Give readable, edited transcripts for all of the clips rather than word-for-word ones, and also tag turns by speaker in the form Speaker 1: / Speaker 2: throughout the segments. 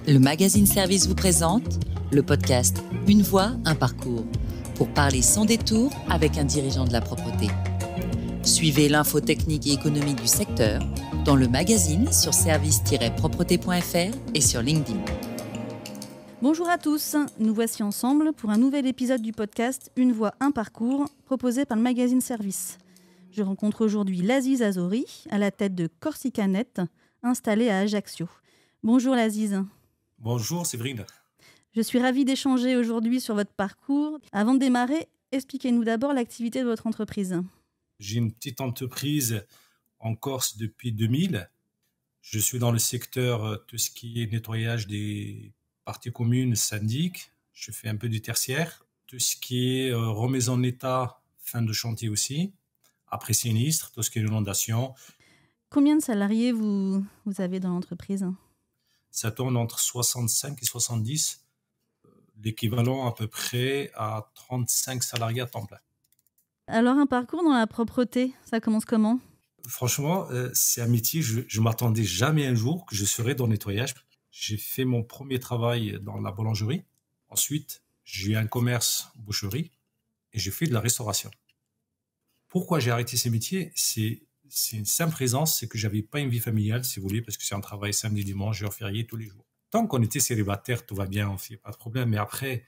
Speaker 1: Le magazine Service vous présente le podcast Une voix, un parcours, pour parler sans détour avec un dirigeant de la propreté. Suivez l'info technique et économique du secteur dans le magazine sur service-propreté.fr et sur LinkedIn.
Speaker 2: Bonjour à tous, nous voici ensemble pour un nouvel épisode du podcast Une voix, un parcours, proposé par le magazine Service. Je rencontre aujourd'hui Laziz Azori, à la tête de Corsicanet, installé à Ajaccio. Bonjour Laziz.
Speaker 3: Bonjour Séverine.
Speaker 2: Je suis ravie d'échanger aujourd'hui sur votre parcours. Avant de démarrer, expliquez-nous d'abord l'activité de votre entreprise.
Speaker 3: J'ai une petite entreprise en Corse depuis 2000. Je suis dans le secteur tout ce qui est nettoyage des parties communes, syndics. Je fais un peu du tertiaire. Tout ce qui est remise en état, fin de chantier aussi. Après sinistre, tout ce qui est inondation.
Speaker 2: Combien de salariés vous avez dans l'entreprise ?
Speaker 3: Ça tourne entre 65 et 70, l'équivalent à peu près à 35 salariés à temps plein.
Speaker 2: Alors un parcours dans la propreté, ça commence comment ?
Speaker 3: Franchement, c'est un métier, je ne m'attendais jamais un jour que je serais dans le nettoyage. J'ai fait mon premier travail dans la boulangerie. Ensuite, j'ai eu un commerce boucherie et j'ai fait de la restauration. Pourquoi j'ai arrêté ces métiers ? C'est une simple raison, c'est que j'avais pas une vie familiale, si vous voulez, parce que c'est un travail samedi, dimanche, heure férié, tous les jours. Tant qu'on était célibataire, tout va bien, on fait pas de problème. Mais après,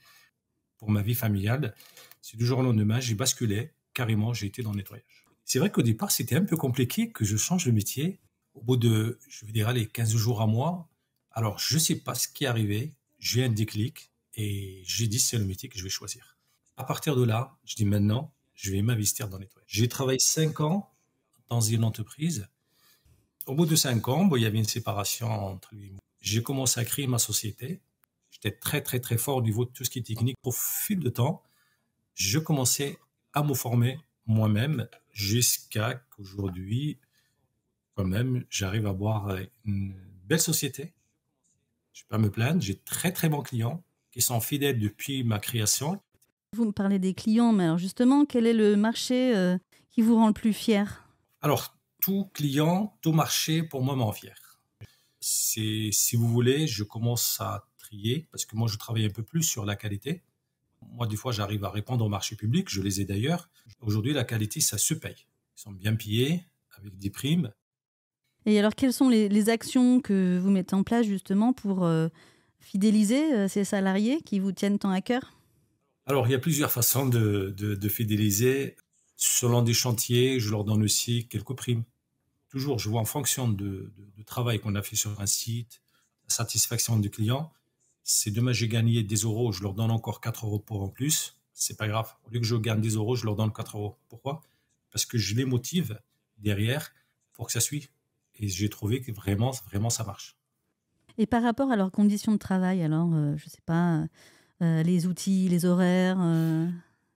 Speaker 3: pour ma vie familiale, c'est du jour au lendemain, j'ai basculé, carrément, j'ai été dans le nettoyage. C'est vrai qu'au départ, c'était un peu compliqué que je change de métier. Au bout de, je vais dire, les 15 jours à moi, alors je sais pas ce qui est arrivé, j'ai un déclic et j'ai dit c'est le métier que je vais choisir. À partir de là, je dis maintenant, je vais m'investir dans le nettoyage. J'ai travaillé 5 ans dans une entreprise. Au bout de 5 ans, il y avait une séparation entre lui et moi. J'ai commencé à créer ma société. J'étais très, très, très fort au niveau de tout ce qui est technique. Au fil de temps, je commençais à me former moi-même jusqu'à qu'aujourd'hui, quand même, j'arrive à avoir une belle société. Je ne vais pas me plaindre. J'ai très, très bons clients qui sont fidèles depuis ma création.
Speaker 2: Vous me parlez des clients, mais alors justement, quel est le marché qui vous rend le plus fier ?
Speaker 3: Alors, tout client, tout marché, pour moi, m'en fier. Si vous voulez, je commence à trier, parce que moi, je travaille un peu plus sur la qualité. Moi, des fois, j'arrive à répondre au marché public, je les ai d'ailleurs. Aujourd'hui, la qualité, ça se paye. Ils sont bien payés, avec des primes.
Speaker 2: Et alors, quelles sont les actions que vous mettez en place justement pour fidéliser ces salariés qui vous tiennent tant à cœur ?
Speaker 3: Alors, il y a plusieurs façons de fidéliser. Selon des chantiers, je leur donne aussi quelques primes. Toujours, je vois en fonction de travail qu'on a fait sur un site, la satisfaction du client. Si demain j'ai gagné des euros, je leur donne encore 4 euros pour en plus. C'est pas grave. Au lieu que je gagne des euros, je leur donne 4 euros. Pourquoi ? Parce que je les motive derrière pour que ça suive. Et j'ai trouvé que vraiment, vraiment, ça marche.
Speaker 2: Et par rapport à leurs conditions de travail, alors, je ne sais pas, les outils, les horaires,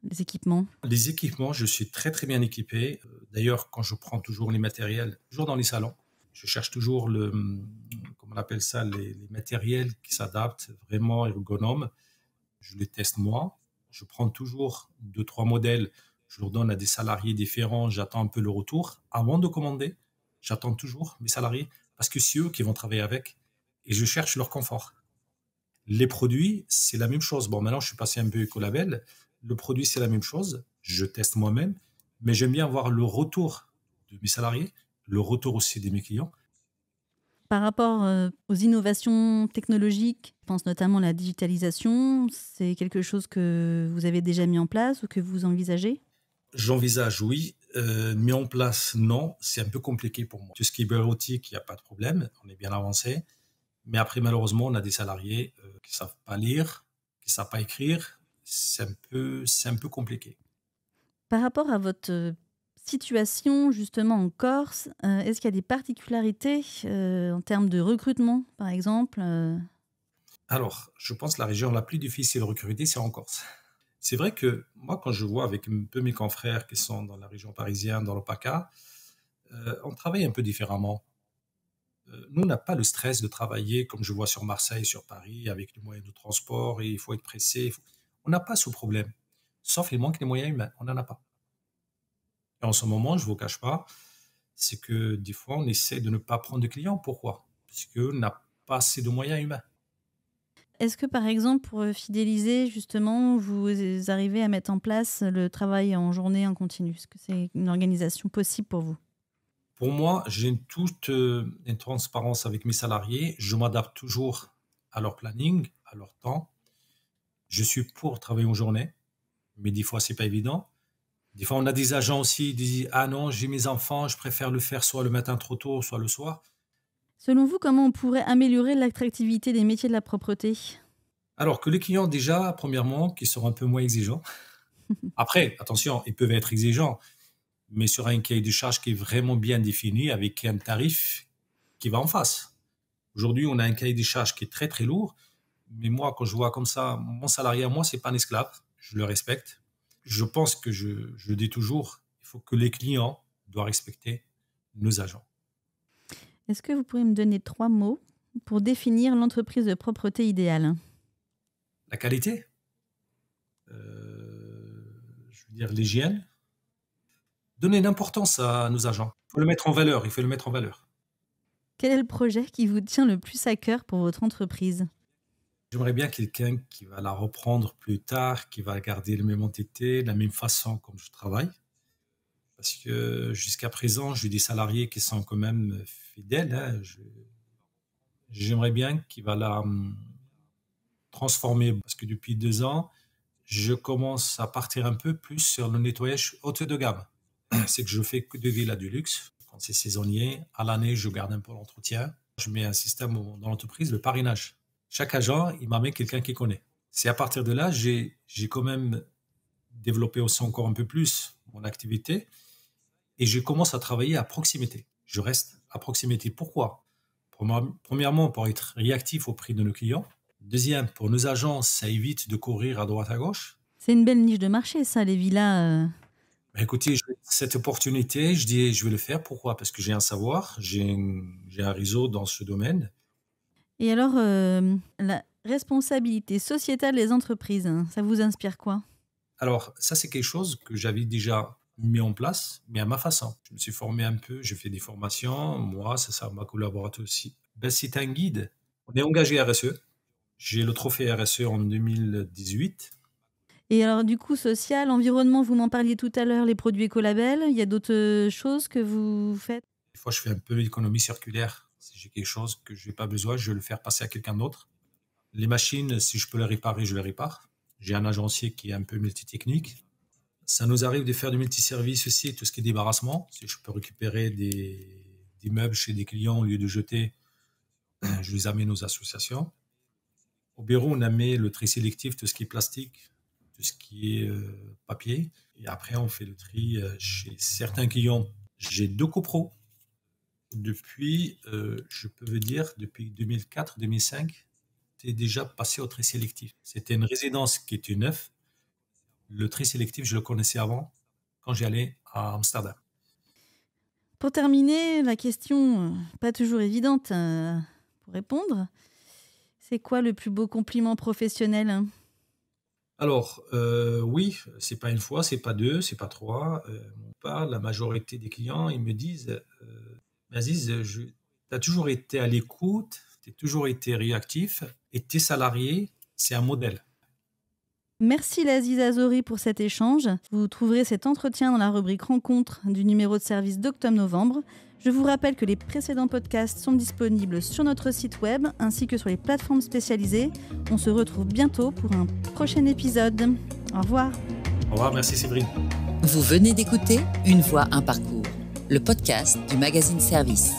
Speaker 2: les équipements ?
Speaker 3: Les équipements, je suis très, très bien équipé. D'ailleurs, quand je prends toujours les matériels, toujours dans les salons, je cherche toujours comment on appelle ça, les matériels qui s'adaptent, vraiment ergonomes. Je les teste moi. Je prends toujours 2-3 modèles. Je leur donne à des salariés différents. J'attends un peu le retour. Avant de commander, j'attends toujours mes salariés parce que c'est eux qui vont travailler avec et je cherche leur confort. Les produits, c'est la même chose. Bon, maintenant, je suis passé un peu écolabel. Le produit, c'est la même chose. Je teste moi-même, mais j'aime bien avoir le retour de mes salariés, le retour aussi de mes clients.
Speaker 2: Par rapport aux innovations technologiques, je pense notamment à la digitalisation, c'est quelque chose que vous avez déjà mis en place ou que vous envisagez ?
Speaker 3: J'envisage, oui. Mis en place, non. C'est un peu compliqué pour moi. Tout ce qui est bureautique, il n'y a pas de problème. On est bien avancé. Mais après, malheureusement, on a des salariés qui ne savent pas lire, qui ne savent pas écrire. C'est un peu compliqué.
Speaker 2: Par rapport à votre situation justement en Corse, est-ce qu'il y a des particularités en termes de recrutement, par exemple ?
Speaker 3: Alors, je pense que la région la plus difficile à recruter, c'est en Corse. C'est vrai que moi, quand je vois avec un peu mes confrères qui sont dans la région parisienne, dans le PACA, on travaille un peu différemment. Nous, on n'a pas le stress de travailler comme je vois sur Marseille, sur Paris, avec les moyens de transport, et il faut être pressé. On n'a pas ce problème. Sauf il manque les moyens humains. On n'en a pas. Et en ce moment, je ne vous cache pas, c'est que des fois, on essaie de ne pas prendre de clients. Pourquoi ? Parce qu'on n'a pas assez de moyens humains.
Speaker 2: Est-ce que, par exemple, pour fidéliser, justement, vous arrivez à mettre en place le travail en journée en continu? Est-ce que c'est une organisation possible pour vous?
Speaker 3: Pour moi, j'ai toute une transparence avec mes salariés. Je m'adapte toujours à leur planning, à leur temps. Je suis pour travailler en journée, mais des fois, c'est pas évident. Des fois, on a des agents aussi qui disent « Ah non, j'ai mes enfants, je préfère le faire soit le matin trop tôt, soit le soir. »
Speaker 2: Selon vous, comment on pourrait améliorer l'attractivité des métiers de la propreté?
Speaker 3: Alors que les clients, déjà, premièrement, qui sont un peu moins exigeants. Après, attention, ils peuvent être exigeants, mais sur un cahier de charge qui est vraiment bien défini avec un tarif qui va en face. Aujourd'hui, on a un cahier de charge qui est très, très lourd. Mais moi, quand je vois comme ça, mon salarié à moi, c'est pas un esclave. Je le respecte. Je pense que je dis toujours, il faut que les clients doivent respecter nos agents.
Speaker 2: Est-ce que vous pourriez me donner 3 mots pour définir l'entreprise de propreté idéale?
Speaker 3: La qualité, je veux dire l'hygiène. Donner une importance à nos agents. Il faut le mettre en valeur.
Speaker 2: Quel est le projet qui vous tient le plus à cœur pour votre entreprise?
Speaker 3: J'aimerais bien quelqu'un qui va la reprendre plus tard, qui va garder la même entité, de la même façon comme je travaille. Parce que jusqu'à présent, j'ai des salariés qui sont quand même fidèles. Hein. J'aimerais bien qu'il va la transformer. Parce que depuis 2 ans, je commence à partir un peu plus sur le nettoyage haute de gamme. C'est que je fais que de villas du luxe. Quand c'est saisonnier, à l'année, je garde un peu l'entretien. Je mets un système dans l'entreprise, le parrainage. Chaque agent, il m'amène quelqu'un qu'il connaît. C'est à partir de là, j'ai quand même développé aussi encore un peu plus mon activité et je commence à travailler à proximité. Je reste à proximité. Pourquoi? Premièrement, pour être réactif auprès de nos clients. Deuxième, pour nos agents, ça évite de courir à droite à gauche.
Speaker 2: C'est une belle niche de marché, ça, les villas.
Speaker 3: Écoutez, cette opportunité, je dis, je vais le faire. Pourquoi? Parce que j'ai un savoir, j'ai un réseau dans ce domaine.
Speaker 2: Et alors, la responsabilité sociétale des entreprises, hein, ça vous inspire quoi?
Speaker 3: Alors, ça, c'est quelque chose que j'avais déjà mis en place, mais à ma façon. Je me suis formé un peu, j'ai fait des formations. Moi, ça ma collaborateur aussi. Ben, c'est un guide. On est engagé RSE. J'ai le trophée RSE en 2018.
Speaker 2: Et alors, du coup, social, environnement, vous m'en parliez tout à l'heure, les produits écolabels. Il y a d'autres choses que vous faites?
Speaker 3: Des fois, je fais un peu d'économie circulaire. Si j'ai quelque chose que je n'ai pas besoin, je vais le faire passer à quelqu'un d'autre. Les machines, si je peux les réparer, je les répare. J'ai un agencier qui est un peu multitechnique. Ça nous arrive de faire du multiservice aussi, tout ce qui est débarrassement. Si je peux récupérer des meubles chez des clients au lieu de jeter, je les amène aux associations. Au bureau, on amène le tri sélectif, tout ce qui est plastique, tout ce qui est papier. Et après, on fait le tri chez certains clients. J'ai 2 copros. Depuis, je peux vous dire, depuis 2004-2005, j'étais déjà passé au tri sélectif. C'était une résidence qui était neuve. Le tri sélectif, je le connaissais avant, quand j'y allais à Amsterdam.
Speaker 2: Pour terminer, la question, pas toujours évidente pour répondre, c'est quoi le plus beau compliment professionnel, hein?
Speaker 3: Alors, oui, c'est pas une fois, c'est pas 2, c'est pas 3. La majorité des clients, ils me disent Aziz, tu as toujours été à l'écoute, tu as toujours été réactif et tes salariés, c'est un modèle.
Speaker 2: Merci Laziz Azori pour cet échange. Vous trouverez cet entretien dans la rubrique Rencontre du numéro de service d'octobre-novembre. Je vous rappelle que les précédents podcasts sont disponibles sur notre site web ainsi que sur les plateformes spécialisées. On se retrouve bientôt pour un prochain épisode. Au revoir.
Speaker 3: Au revoir, merci Séverine.
Speaker 1: Vous venez d'écouter Une voix, un parcours, le podcast du magazine Service.